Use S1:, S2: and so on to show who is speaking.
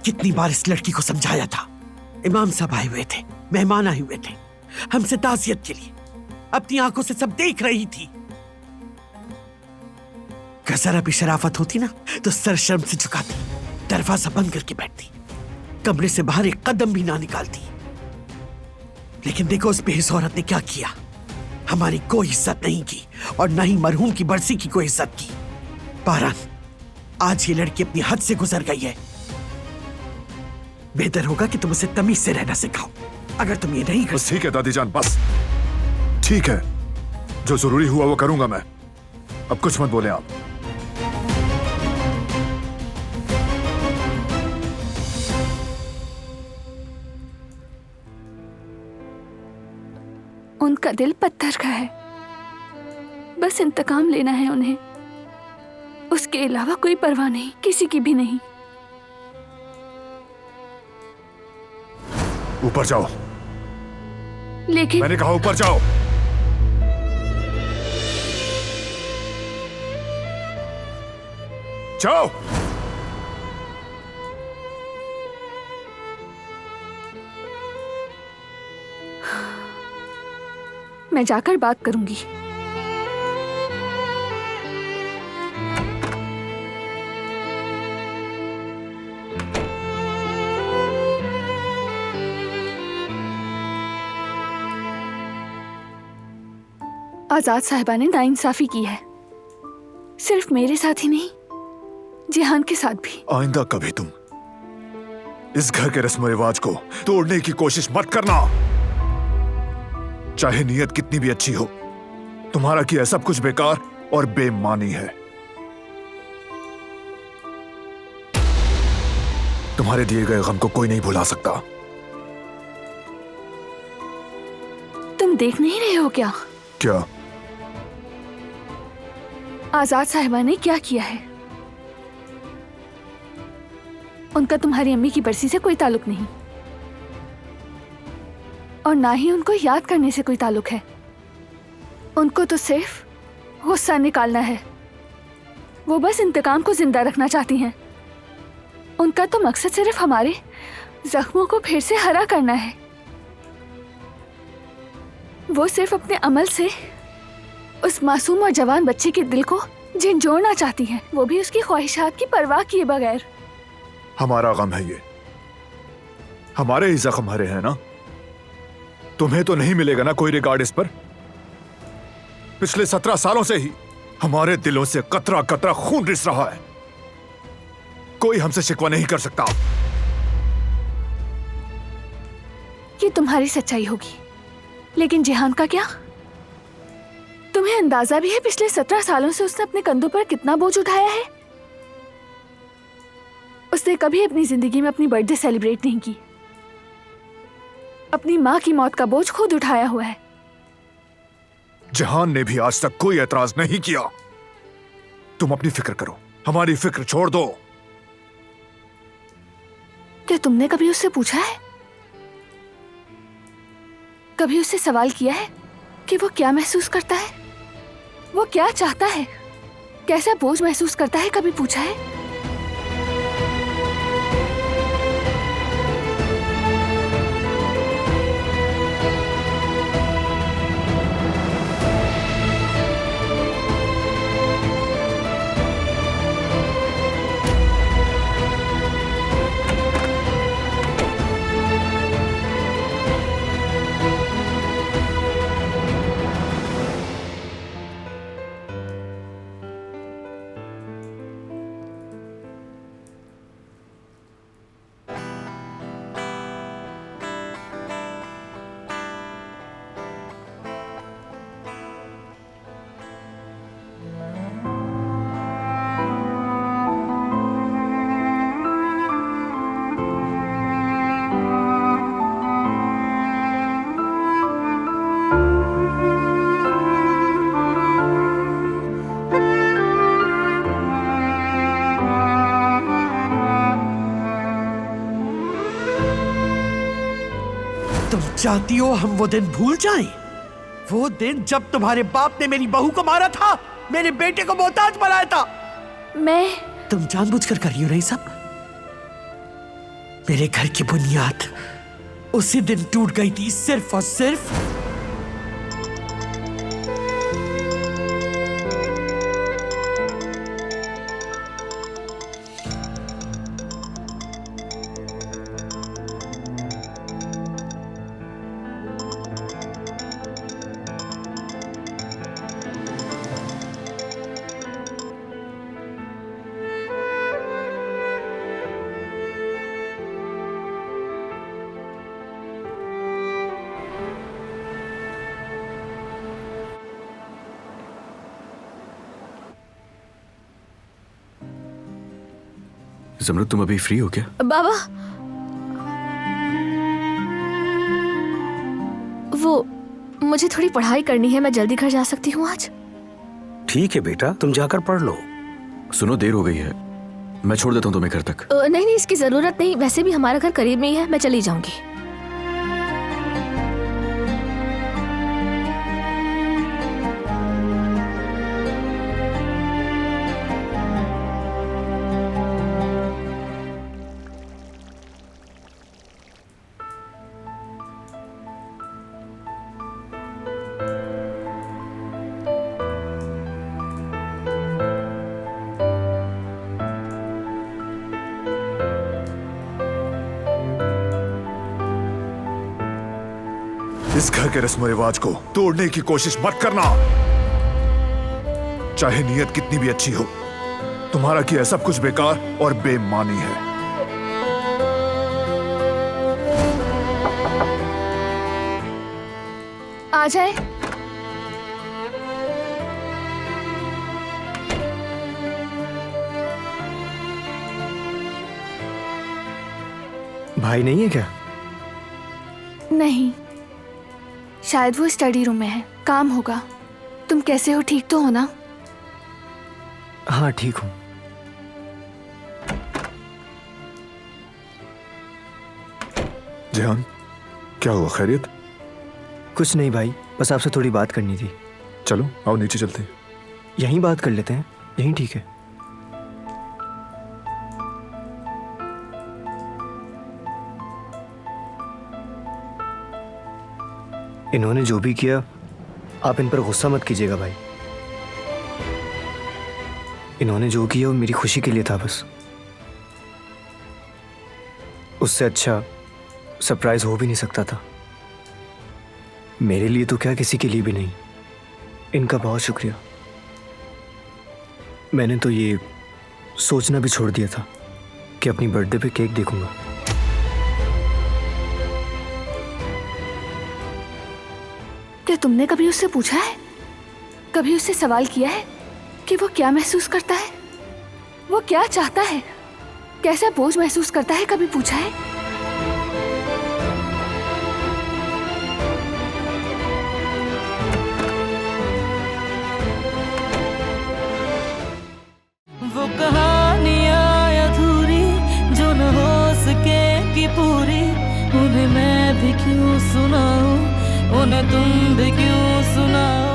S1: कितनी बार इस लड़की को समझाया था। इमाम साहब आए हुए थे, मेहमान आए हुए थे हमसे ताज़ियत के लिए, अपनी आंखों से सब देख रही थी। अगर जरा भी शराफत होती ना तो सर शर्म से झुकाती, दरवाजा बंद करके बैठती, कमरे से बाहर एक कदम भी ना निकालती। लेकिन देखो उस बेहिस औरत ने क्या किया। हमारी कोई इज्जत नहीं की और न ही मरहूम की बरसी की कोई इज्जत की। पारान, आज ये लड़की अपनी हद से गुजर गई है। बेहतर होगा कि तुम उसे तमीज से रहना सिखाओ। अगर तुम ये नहीं कर
S2: बस ठीक है दादी जान, बस ठीक है, जो जरूरी हुआ वो करूंगा मैं। अब कुछ मत बोले आप।
S3: उनका दिल पत्थर का है, बस इंतकाम लेना है उन्हें, उसके अलावा कोई परवाह नहीं, किसी की भी नहीं।
S2: ऊपर जाओ।
S3: लेकिन
S2: मैंने कहा ऊपर जाओ। जाओ।
S3: मैं जाकर बात करूंगी। आजाद साहिबा ने नाइंसाफी की है, सिर्फ मेरे साथ ही नहीं, जिहान के साथ भी।
S2: आइंदा कभी तुम इस घर के रस्म रिवाज को तोड़ने की कोशिश मत करना। चाहे नीयत कितनी भी अच्छी हो, तुम्हारा किया सब कुछ बेकार और बेमानी है। तुम्हारे दिए गए गम को कोई नहीं भुला सकता।
S3: तुम देख नहीं रहे हो क्या?
S2: क्या?
S3: आजाद साहिबा ने क्या किया है। उनका तुम्हारी अम्मी की बरसी से कोई ताल्लुक नहीं और ना ही उनको याद करने से कोई ताल्लुक है। उनको तो सिर्फ गुस्सा निकालना है। वो बस इंतकाम को जिंदा रखना चाहती हैं। उनका तो मकसद सिर्फ हमारे जख्मों को फिर से हरा करना है। वो सिर्फ अपने अमल से उस मासूम और जवान बच्चे के दिल को झंझोड़ना चाहती हैं, वो भी उसकी ख्वाहिशात की परवाह किए बगैर।
S2: हमारा गम है ये, हमारे ही जख्म हरे हैं ना। तुम्हें तो नहीं मिलेगा ना कोई रिगार्ड इस पर। पिछले 17 सालों से ही हमारे दिलों से कतरा कतरा खून रिस रहा है। कोई हमसे शिकवा नहीं कर सकता।
S3: ये तुम्हारी सच्चाई होगी, लेकिन जिहान का क्या? तुम्हें अंदाजा भी है पिछले 17 सालों से उसने अपने कंधों पर कितना बोझ उठाया है? उसने कभी अपनी जिंदगी में अपनी बर्थडे सेलिब्रेट नहीं की। अपनी माँ की मौत का बोझ खुद उठाया हुआ है।
S2: जहान ने भी आज तक कोई एतराज नहीं किया। तुम अपनी फिक्र करो, हमारी फिक्र छोड़ दो।
S3: क्या तुमने कभी उससे पूछा है, कभी उससे सवाल किया है कि वो क्या महसूस करता है, वो क्या चाहता है, कैसा बोझ महसूस करता है? कभी पूछा है?
S1: तुम चाहती हो हम वो दिन भूल जाएं? वो दिन जब तुम्हारे बाप ने मेरी बहू को मारा था, मेरे बेटे को मोहताज बनाया था।
S3: मैं
S1: तुम जानबूझकर कर रही हो नहीं सब? मेरे घर की बुनियाद उसी दिन टूट गई थी, सिर्फ और सिर्फ
S4: ज़मरुद, तुम अभी फ्री हो क्या?
S3: बाबा, वो मुझे थोड़ी पढ़ाई करनी है, मैं जल्दी घर जा सकती हूँ आज?
S5: ठीक है बेटा, तुम जाकर पढ़ लो।
S4: सुनो, देर हो गई है, मैं छोड़ देता हूँ तुम्हें घर तक।
S3: नहीं नहीं, इसकी जरूरत नहीं, वैसे भी हमारा घर करीब में ही है, मैं चली जाऊंगी।
S2: इस घर के रस्म रिवाज को तोड़ने की कोशिश मत करना, चाहे नीयत कितनी भी अच्छी हो। तुम्हारा किया सब कुछ बेकार और बेमानी है।
S3: आ जाए।
S5: भाई नहीं है क्या?
S3: नहीं, शायद वो स्टडी रूम में है, काम होगा। तुम कैसे हो, ठीक तो हो ना?
S5: हाँ ठीक हूँ।
S2: जेहान, क्या हुआ, खैरियत?
S5: कुछ नहीं भाई, बस आपसे थोड़ी बात करनी थी।
S2: चलो आओ नीचे चलते हैं।
S5: यहीं बात कर लेते हैं, यहीं ठीक है। इन्होंने जो भी किया, आप इन पर गुस्सा मत कीजिएगा भाई। इन्होंने जो किया वो मेरी खुशी के लिए था बस। उससे अच्छा सरप्राइज हो भी नहीं सकता था। मेरे लिए तो क्या, किसी के लिए भी नहीं। इनका बहुत शुक्रिया। मैंने तो ये सोचना भी छोड़ दिया था कि अपनी बर्थडे पे केक देखूंगा।
S3: क्या तुमने कभी उससे पूछा है, कभी उससे सवाल किया है कि वो क्या महसूस करता है, वो क्या चाहता है, कैसा बोझ महसूस करता है? कभी पूछा है?
S6: वो कहानियाँ अधूरी जो न हो सके कि पूरी, उन्हें मैं भी क्यों सुनाऊं, उन्हें तुम भी क्यों सुनाओ।